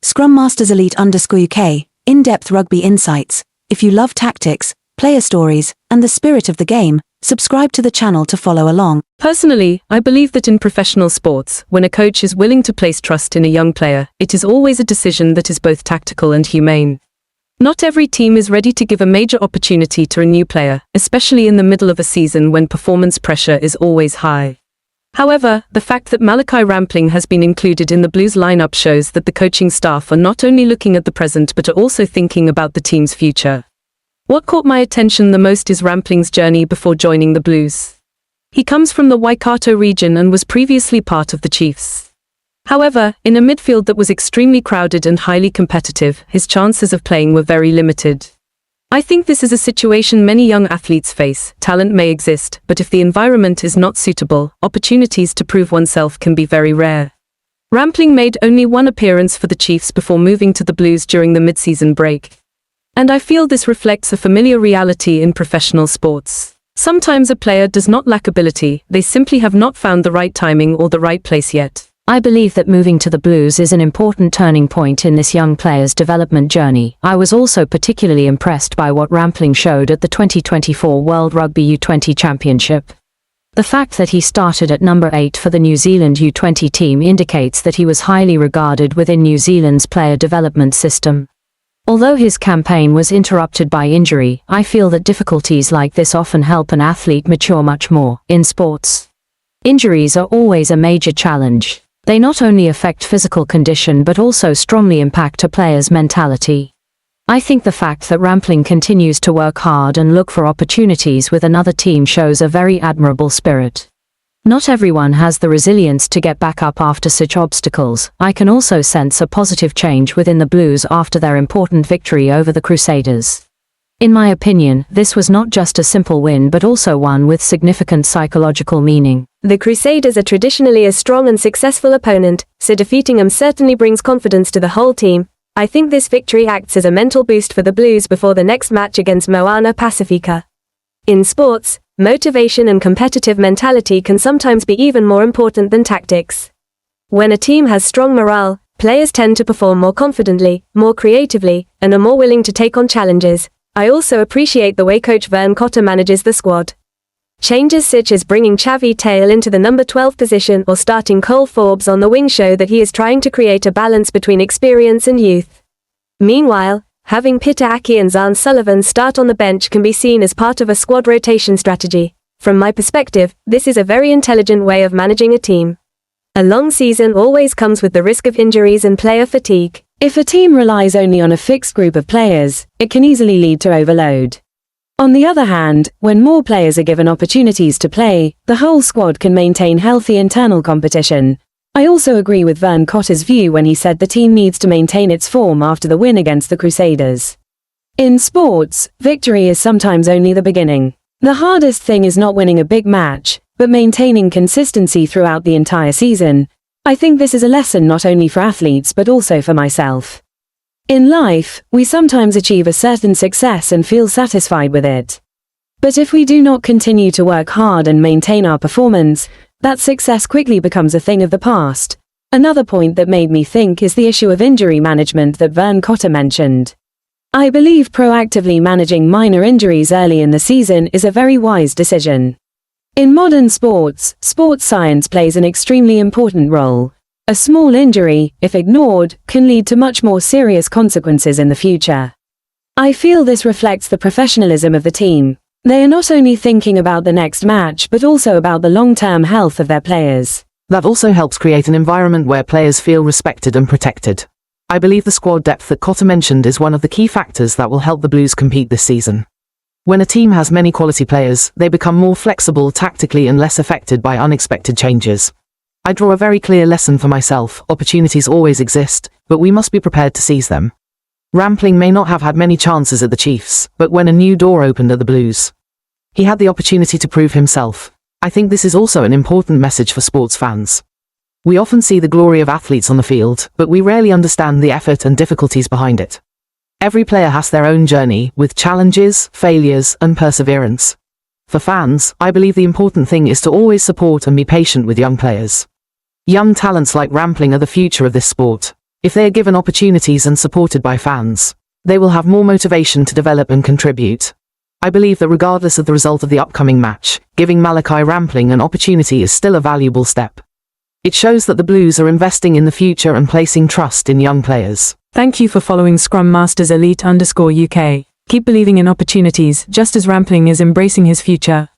Scrum Masters Elite_UK, in-depth rugby insights. If you love tactics, player stories, and the spirit of the game, subscribe to the channel to follow along. Personally, I believe that in professional sports, when a coach is willing to place trust in a young player, it is always a decision that is both tactical and humane. Not every team is ready to give a major opportunity to a new player, especially in the middle of a season when performance pressure is always high. However, the fact that Malachi Wrampling has been included in the Blues lineup shows that the coaching staff are not only looking at the present but are also thinking about the team's future. What caught my attention the most is Rampling's journey before joining the Blues. He comes from the Waikato region and was previously part of the Chiefs. However, in a midfield that was extremely crowded and highly competitive, his chances of playing were very limited. I think this is a situation many young athletes face. Talent may exist, but if the environment is not suitable, opportunities to prove oneself can be very rare. Rampling made only one appearance for the Chiefs before moving to the Blues during the mid-season break. And I feel this reflects a familiar reality in professional sports. Sometimes a player does not lack ability, they simply have not found the right timing or the right place yet. I believe that moving to the Blues is an important turning point in this young player's development journey. I was also particularly impressed by what Rampling showed at the 2024 World Rugby U20 Championship. The fact that he started at number 8 for the New Zealand U20 team indicates that he was highly regarded within New Zealand's player development system. Although his campaign was interrupted by injury, I feel that difficulties like this often help an athlete mature much more. In sports, injuries are always a major challenge. They not only affect physical condition but also strongly impact a player's mentality. I think the fact that Rampling continues to work hard and look for opportunities with another team shows a very admirable spirit. Not everyone has the resilience to get back up after such obstacles. I can also sense a positive change within the Blues after their important victory over the Crusaders. In my opinion, this was not just a simple win but also one with significant psychological meaning. The Crusaders are traditionally a strong and successful opponent, so defeating them certainly brings confidence to the whole team. I think this victory acts as a mental boost for the Blues before the next match against Moana Pasifika. In sports, motivation and competitive mentality can sometimes be even more important than tactics. When a team has strong morale, players tend to perform more confidently, more creatively, and are more willing to take on challenges. I also appreciate the way coach Vern Cotter manages the squad. Changes such as bringing Chavi Tail into the number 12 position or starting Cole Forbes on the wing show that he is trying to create a balance between experience and youth. Meanwhile, having Peter Aki and Zahn Sullivan start on the bench can be seen as part of a squad rotation strategy. From my perspective, this is a very intelligent way of managing a team. A long season always comes with the risk of injuries and player fatigue. If a team relies only on a fixed group of players, it can easily lead to overload. On the other hand, when more players are given opportunities to play, the whole squad can maintain healthy internal competition. I also agree with Vern Cotter's view when he said the team needs to maintain its form after the win against the Crusaders. In sports, victory is sometimes only the beginning. The hardest thing is not winning a big match, but maintaining consistency throughout the entire season. I think this is a lesson not only for athletes but also for myself. In life, we sometimes achieve a certain success and feel satisfied with it. But if we do not continue to work hard and maintain our performance, that success quickly becomes a thing of the past. Another point that made me think is the issue of injury management that Vern Cotter mentioned. I believe proactively managing minor injuries early in the season is a very wise decision. In modern sports, sports science plays an extremely important role. A small injury, if ignored, can lead to much more serious consequences in the future. I feel this reflects the professionalism of the team. They are not only thinking about the next match but also about the long-term health of their players. That also helps create an environment where players feel respected and protected. I believe the squad depth that Cotter mentioned is one of the key factors that will help the Blues compete this season. When a team has many quality players, they become more flexible tactically and less affected by unexpected changes. I draw a very clear lesson for myself: opportunities always exist, but we must be prepared to seize them. Rampling may not have had many chances at the Chiefs, but when a new door opened at the Blues, he had the opportunity to prove himself. I think this is also an important message for sports fans. We often see the glory of athletes on the field, but we rarely understand the effort and difficulties behind it. Every player has their own journey, with challenges, failures, and perseverance. For fans, I believe the important thing is to always support and be patient with young players. Young talents like Rampling are the future of this sport. If they are given opportunities and supported by fans, they will have more motivation to develop and contribute. I believe that regardless of the result of the upcoming match, giving Malachi Wrampling an opportunity is still a valuable step. It shows that the Blues are investing in the future and placing trust in young players. Thank you for following Scrum Masters Elite _UK. Keep believing in opportunities, just as Rampling is embracing his future.